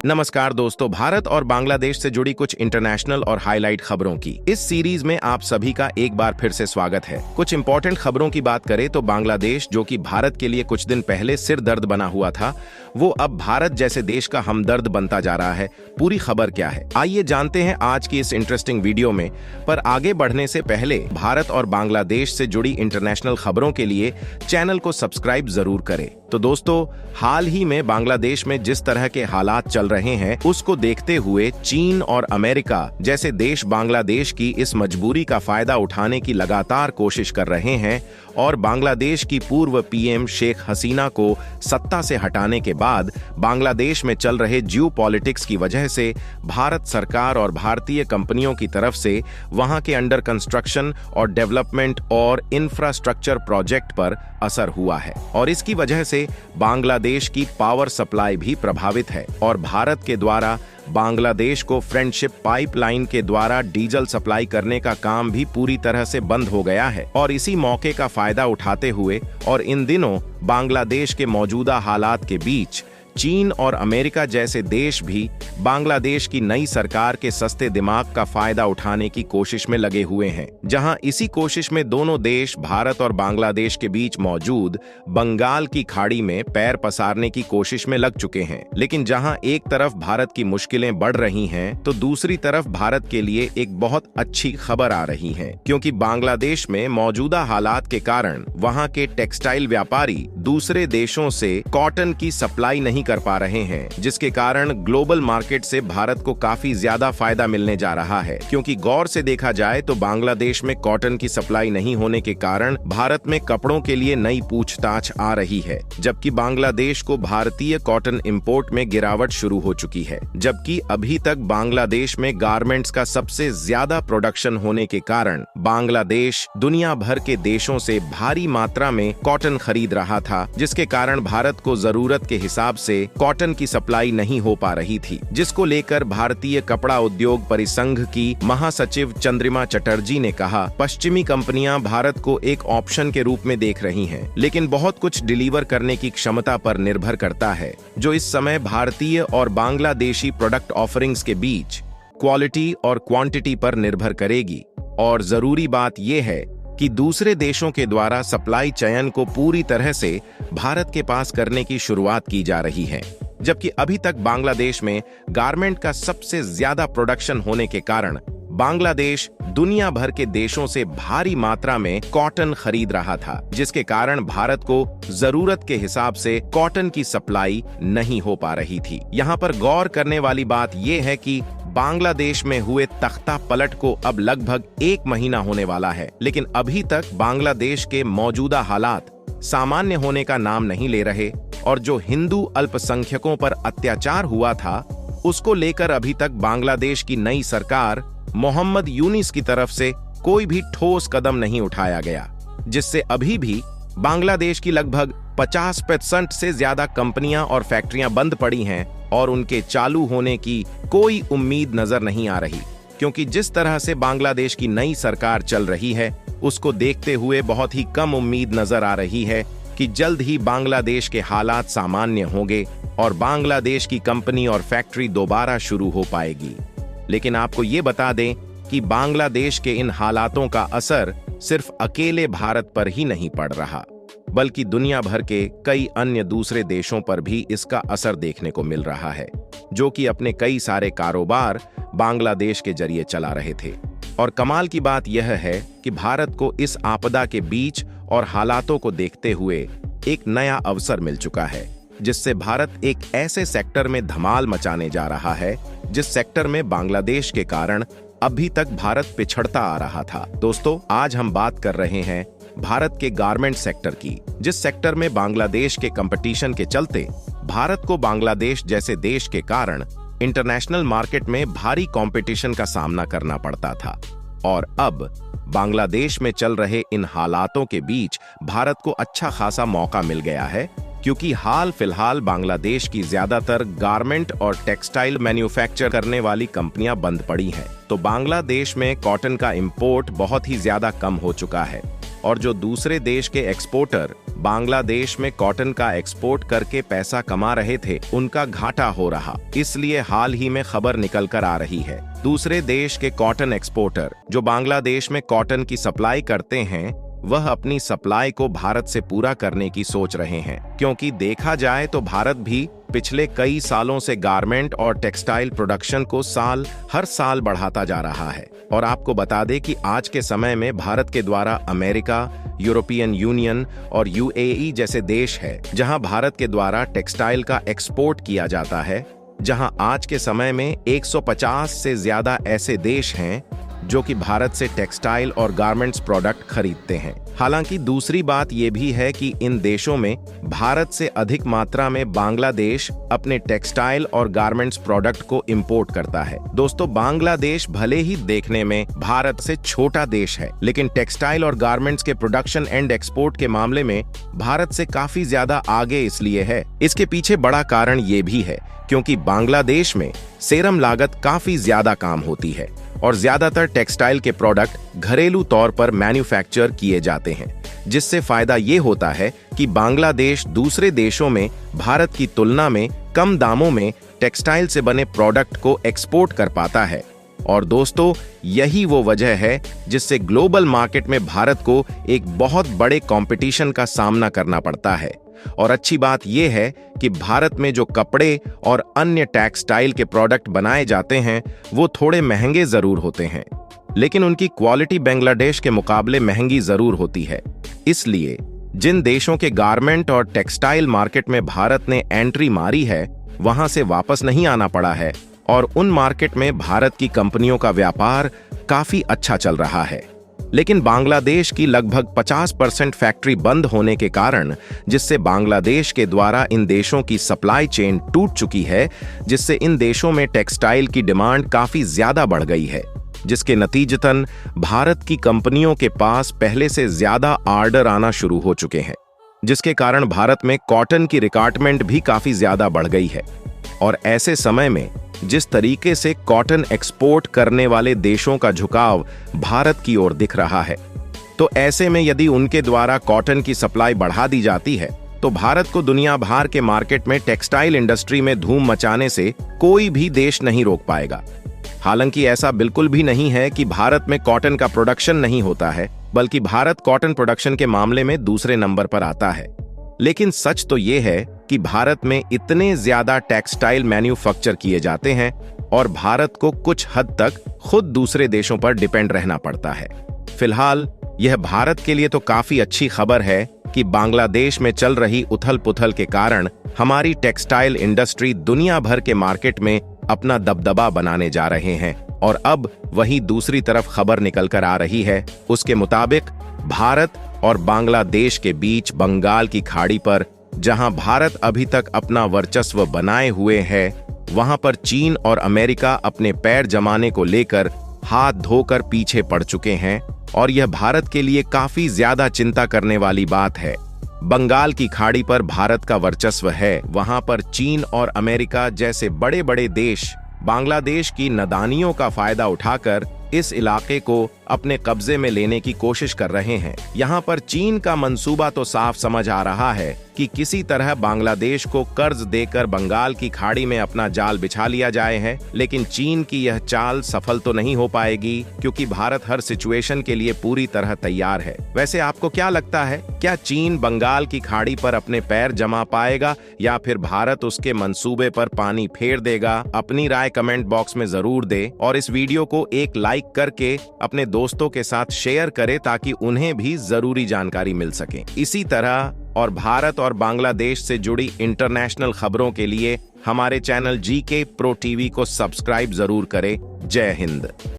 नमस्कार दोस्तों, भारत और बांग्लादेश से जुड़ी कुछ इंटरनेशनल और हाईलाइट खबरों की इस सीरीज में आप सभी का एक बार फिर से स्वागत है। कुछ इंपॉर्टेंट खबरों की बात करें तो बांग्लादेश, जो कि भारत के लिए कुछ दिन पहले सिर दर्द बना हुआ था, वो अब भारत जैसे देश का हमदर्द बनता जा रहा है। पूरी खबर क्या है, आइए जानते हैं आज की इस इंटरेस्टिंग वीडियो में। पर आगे बढ़ने से पहले भारत और बांग्लादेश से जुड़ी इंटरनेशनल खबरों के लिए चैनल को सब्सक्राइब जरूर करें। तो दोस्तों, हाल ही में बांग्लादेश में जिस तरह के हालात चल रहे हैं, उसको देखते हुए चीन और अमेरिका जैसे देश बांग्लादेश की इस मजबूरी का फायदा उठाने की लगातार कोशिश कर रहे हैं और बांग्लादेश की पूर्व पीएम शेख हसीना को सत्ता से हटाने के बाद बांग्लादेश में चल रहे जियो पॉलिटिक्स की वजह से भारत सरकार और भारतीय कंपनियों की तरफ से वहां के अंडर कंस्ट्रक्शन और डेवलपमेंट और इंफ्रास्ट्रक्चर प्रोजेक्ट पर असर हुआ है और इसकी वजह से बांग्लादेश की पावर सप्लाई भी प्रभावित है और भारत के द्वारा बांग्लादेश को फ्रेंडशिप पाइपलाइन के द्वारा डीजल सप्लाई करने का काम भी पूरी तरह से बंद हो गया है। और इसी मौके का फायदा उठाते हुए और इन दिनों बांग्लादेश के मौजूदा हालात के बीच चीन और अमेरिका जैसे देश भी बांग्लादेश की नई सरकार के सस्ते दिमाग का फायदा उठाने की कोशिश में लगे हुए हैं। जहां इसी कोशिश में दोनों देश भारत और बांग्लादेश के बीच मौजूद बंगाल की खाड़ी में पैर पसारने की कोशिश में लग चुके हैं। लेकिन जहां एक तरफ भारत की मुश्किलें बढ़ रही हैं, तो दूसरी तरफ भारत के लिए एक बहुत अच्छी खबर आ रही है, क्योंकि बांग्लादेश में मौजूदा हालात के कारण वहां के टेक्सटाइल व्यापारी दूसरे देशों से कॉटन की सप्लाई नहीं कर पा रहे हैं, जिसके कारण ग्लोबल मार्केट से भारत को काफी ज्यादा फायदा मिलने जा रहा है। क्योंकि गौर से देखा जाए तो बांग्लादेश में कॉटन की सप्लाई नहीं होने के कारण भारत में कपड़ों के लिए नई पूछताछ आ रही है, जबकि बांग्लादेश को भारतीय कॉटन इंपोर्ट में गिरावट शुरू हो चुकी है। जबकि अभी तक बांग्लादेश में गारमेंट्स का सबसे ज्यादा प्रोडक्शन होने के कारण बांग्लादेश दुनिया भर के देशों से भारी मात्रा में कॉटन खरीद रहा था, जिसके कारण भारत को जरूरत के हिसाब से कॉटन की सप्लाई नहीं हो पा रही थी, जिसको लेकर भारतीय कपड़ा उद्योग परिसंघ की महासचिव चंद्रिमा चटर्जी ने कहा, पश्चिमी कंपनियां भारत को एक ऑप्शन के रूप में देख रही हैं, लेकिन बहुत कुछ डिलीवर करने की क्षमता पर निर्भर करता है, जो इस समय भारतीय और बांग्लादेशी प्रोडक्ट ऑफरिंग्स के बीच क्वालिटी और क्वांटिटी पर निर्भर करेगी। और जरूरी बात यह है कि दूसरे देशों के द्वारा सप्लाई चयन को पूरी तरह से भारत के पास करने की शुरुआत की जा रही है। जबकि अभी तक बांग्लादेश में गारमेंट का सबसे ज्यादा प्रोडक्शन होने के कारण बांग्लादेश दुनिया भर के देशों से भारी मात्रा में कॉटन खरीद रहा था, जिसके कारण भारत को जरूरत के हिसाब से कॉटन की सप्लाई नहीं हो पा रही थी। यहाँ पर गौर करने वाली बात यह है कि बांग्लादेश में हुए तख्ता पलट को अब लगभग 1 महीना होने वाला है, लेकिन अभी तक बांग्लादेश के मौजूदा हालात सामान्य होने का नाम नहीं ले रहे और जो हिंदू अल्पसंख्यकों पर अत्याचार हुआ था, उसको लेकर अभी तक बांग्लादेश की नई सरकार मोहम्मद यूनिस की तरफ से कोई भी ठोस कदम नहीं उठाया गया, जिससे अभी भी बांग्लादेश की लगभग 50% से ज्यादा कंपनियां और फैक्ट्रियां बंद पड़ी हैं और उनके चालू होने की कोई उम्मीद नजर नहीं आ रही। क्योंकि जिस तरह से बांग्लादेश की नई सरकार चल रही है, उसको देखते हुए बहुत ही कम उम्मीद नजर आ रही है कि जल्द ही बांग्लादेश के हालात सामान्य होंगे और बांग्लादेश की कंपनी और फैक्ट्री दोबारा शुरू हो पाएगी। लेकिन आपको ये बता दें कि बांग्लादेश के इन हालातों का असर सिर्फ अकेले भारत पर ही नहीं पड़ रहा, बल्कि दुनिया भर के कई अन्य दूसरे देशों पर भी इसका असर देखने को मिल रहा है, जो कि अपने कई सारे कारोबार बांग्लादेश के जरिए चला रहे थे। और कमाल की बात यह है कि भारत को इस आपदा के बीच और हालातों को देखते हुए एक नया अवसर मिल चुका है, जिससे भारत एक ऐसे सेक्टर में धमाल मचाने जा रहा है जिस सेक्टर में बांग्लादेश के कारण अभी तक भारत पिछड़ता आ रहा था। दोस्तों, आज हम बात कर रहे हैं भारत के गारमेंट सेक्टर की, जिस सेक्टर में बांग्लादेश के कंपटीशन के चलते भारत को बांग्लादेश जैसे देश के कारण इंटरनेशनल मार्केट में भारी कंपटीशन का सामना करना पड़ता था। और अब बांग्लादेश में चल रहे इन हालातों के बीच भारत को अच्छा खासा मौका मिल गया है, क्योंकि हाल फिलहाल बांग्लादेश की ज्यादातर गारमेंट और टेक्सटाइल मैन्युफैक्चर करने वाली कंपनियां बंद पड़ी हैं। तो बांग्लादेश में कॉटन का इंपोर्ट बहुत ही ज्यादा कम हो चुका है और जो दूसरे देश के एक्सपोर्टर बांग्लादेश में कॉटन का एक्सपोर्ट करके पैसा कमा रहे थे, उनका घाटा हो रहा। इसलिए हाल ही में खबर निकल कर आ रही है, दूसरे देश के कॉटन एक्सपोर्टर जो बांग्लादेश में कॉटन की सप्लाई करते हैं, वह अपनी सप्लाई को भारत से पूरा करने की सोच रहे हैं, क्योंकि देखा जाए तो भारत भी पिछले कई सालों से गारमेंट और टेक्सटाइल प्रोडक्शन को हर साल बढ़ाता जा रहा है। और आपको बता दें कि आज के समय में भारत के द्वारा अमेरिका, यूरोपियन यूनियन और यूएई जैसे देश है जहां भारत के द्वारा टेक्सटाइल का एक्सपोर्ट किया जाता है, जहां आज के समय में 150 से ज्यादा ऐसे देश हैं जो कि भारत से टेक्सटाइल और गारमेंट्स प्रोडक्ट खरीदते हैं। हालांकि दूसरी बात यह भी है कि इन देशों में भारत से अधिक मात्रा में बांग्लादेश अपने टेक्सटाइल और गारमेंट्स प्रोडक्ट को इंपोर्ट करता है। दोस्तों, बांग्लादेश भले ही देखने में भारत से छोटा देश है, लेकिन टेक्सटाइल और गारमेंट्स के प्रोडक्शन एंड एक्सपोर्ट के मामले में भारत से काफी ज्यादा आगे इसलिए है। इसके पीछे बड़ा कारण ये भी है क्योंकि बांग्लादेश में सेरम लागत काफी ज्यादा काम होती है और ज्यादातर टेक्सटाइल के प्रोडक्ट घरेलू तौर पर मैन्युफैक्चर किए जाते हैं, जिससे फायदा ये होता है कि बांग्लादेश दूसरे देशों में भारत की तुलना में कम दामों में टेक्सटाइल से बने प्रोडक्ट को एक्सपोर्ट कर पाता है। और दोस्तों, यही वो वजह है जिससे ग्लोबल मार्केट में भारत को एक बहुत बड़े कंपटीशन का सामना करना पड़ता है। और अच्छी बात यह है कि भारत में जो कपड़े और अन्य टेक्सटाइल के प्रोडक्ट बनाए जाते हैं वो थोड़े महंगे जरूर होते हैं, लेकिन उनकी क्वालिटी बांग्लादेश के मुकाबले महंगी जरूर होती है। इसलिए जिन देशों के गारमेंट और टेक्सटाइल मार्केट में भारत ने एंट्री मारी है, वहां से वापस नहीं आना पड़ा है और उन मार्केट में भारत की कंपनियों का व्यापार काफी अच्छा चल रहा है। लेकिन बांग्लादेश की लगभग 50% फैक्ट्री बंद होने के कारण, जिससे बांग्लादेश के द्वारा इन देशों की सप्लाई चेन टूट चुकी है, जिससे इन देशों में टेक्सटाइल की डिमांड काफी ज्यादा बढ़ गई है, जिसके नतीजतन भारत की कंपनियों के पास पहले से ज्यादा ऑर्डर आना शुरू हो चुके हैं, जिसके कारण भारत में कॉटन की रिक्वायरमेंट भी काफी ज्यादा बढ़ गई है। और ऐसे समय में जिस तरीके से कॉटन एक्सपोर्ट करने वाले देशों का झुकाव भारत की ओर दिख रहा है, तो ऐसे में यदि उनके द्वारा कॉटन की सप्लाई बढ़ा दी जाती है तो भारत को दुनिया भर के मार्केट में टेक्सटाइल इंडस्ट्री में धूम मचाने से कोई भी देश नहीं रोक पाएगा। हालांकि ऐसा बिल्कुल भी नहीं है कि भारत में कॉटन का प्रोडक्शन नहीं होता है, बल्कि भारत कॉटन प्रोडक्शन के मामले में दूसरे नंबर पर आता है। लेकिन सच तो ये है कि भारत में इतने ज्यादा टेक्सटाइल मैन्युफैक्चर किए जाते हैं और भारत को कुछ हद तक खुद दूसरे देशों पर डिपेंड रहना पड़ता है। फिलहाल यह भारत के लिए तो काफी अच्छी खबर है कि बांग्लादेश में चल रही उथल-पुथल के कारण हमारी टेक्सटाइल इंडस्ट्री दुनिया भर के मार्केट में अपना दबदबा बनाने जा रहे हैं। और अब वहीं दूसरी तरफ खबर निकल कर आ रही है, उसके मुताबिक भारत और बांग्लादेश के बीच बंगाल की खाड़ी पर, जहां भारत अभी तक अपना वर्चस्व बनाए हुए है, वहां पर चीन और अमेरिका अपने पैर जमाने को लेकर हाथ धोकर पीछे पड़ चुके हैं और यह भारत के लिए काफी ज्यादा चिंता करने वाली बात है। बंगाल की खाड़ी पर भारत का वर्चस्व है, वहां पर चीन और अमेरिका जैसे बड़े बड़े देश बांग्लादेश की नादानियों का फायदा उठाकर इस इलाके को अपने कब्जे में लेने की कोशिश कर रहे हैं। यहाँ पर चीन का मंसूबा तो साफ समझ आ रहा है कि किसी तरह बांग्लादेश को कर्ज देकर बंगाल की खाड़ी में अपना जाल बिछा लिया जाए है, लेकिन चीन की यह चाल सफल तो नहीं हो पाएगी क्योंकि भारत हर सिचुएशन के लिए पूरी तरह तैयार है। वैसे आपको क्या लगता है, क्या चीन बंगाल की खाड़ी पर अपने पैर जमा पाएगा या फिर भारत उसके मंसूबे पर पानी फेर देगा? अपनी राय कमेंट बॉक्स में जरूर दे और इस वीडियो को एक लाइक करके अपने दोस्तों के साथ शेयर करें ताकि उन्हें भी जरूरी जानकारी मिल सके। इसी तरह और भारत और बांग्लादेश से जुड़ी इंटरनेशनल खबरों के लिए हमारे चैनल GK Pro TV को सब्सक्राइब जरूर करें। जय हिंद।